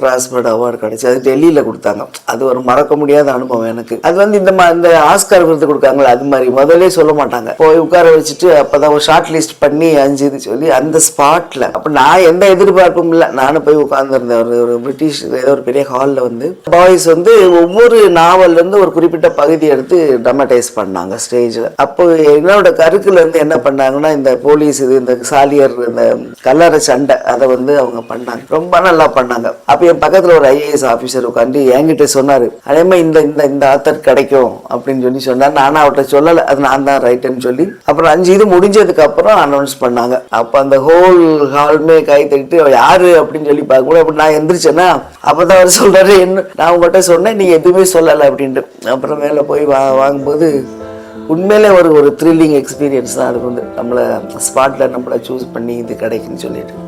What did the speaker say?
கிராஸ்பர்ட் award கிடைச்சி. அது டெல்லியில் கொடுத்தாங்க. அது ஒரு மறக்க முடியாத அனுபவம் எனக்கு. அது வந்து இந்த ஆஸ்கார் விருது கொடுக்காங்களா அது மாதிரி முதலே சொல்ல மாட்டாங்க. போய் உட்கார வச்சுட்டு அப்போதான் ஒரு ஷார்ட் லிஸ்ட் பண்ணி 5 இது சொல்லி அந்த ஸ்பாட்டில் அப்போ நான் எந்த எதிர்பார்ப்பும் இல்லை. நானும் போய் உட்காந்துருந்தேன். ஒரு பிரிட்டிஷ் ஏதோ ஒரு பெரிய ஹாலில் வந்து பாய்ஸ் வந்து ஒவ்வொரு நாவல்லேருந்து ஒரு குறிப்பிட்ட பகுதி எடுத்து ட்ராமடைஸ் பண்ணாங்க ஸ்டேஜில். அப்போ என்னோட கருக்குல இருந்து என்ன பண்ணாங்கன்னா இந்த போலீஸ் இது இந்த சாலியர் இந்த கல்லறை சண்டை அதை வந்து அவங்க பண்ணாங்க. ரொம்ப நல்லா பண்ணாங்க. அப்போ என் பக்கத்தில் ஒரு ஐஏஎஸ் ஆஃபீஸர் உட்காந்து என்கிட்ட சொன்னார், அதேமாதிரி இந்த ஆத்தர் கிடைக்கும் அப்படின்னு சொல்லி சொன்னார். நானும் அவர்கிட்ட சொல்லலை, அது நான் தான் ரைட்டுன்னு சொல்லி அப்புறம் 5 இது முடிஞ்சதுக்கு அப்புறம் அனௌன்ஸ் பண்ணாங்க. அப்போ அந்த ஹோல் ஹால்மே கை தட்டிட்டு யாரு அப்படின்னு சொல்லி பார்க்கக்கூட அப்படி நான் எந்திரிச்சேன்னா அப்போதான் அவர் சொல்றாரு, என்ன நான் உங்கள்கிட்ட சொன்னேன் நீ எதுவுமே சொல்லலை அப்படின்ட்டு. அப்புறம் மேலே போய் வாங்கும்போது உண்மையிலே ஒரு த்ரில்லிங் எக்ஸ்பீரியன்ஸ் தான். அது வந்து நம்மளை ஸ்பாட்டில் நம்மளை சூஸ் பண்ணி இது கிடைக்குன்னு சொல்லிட்டு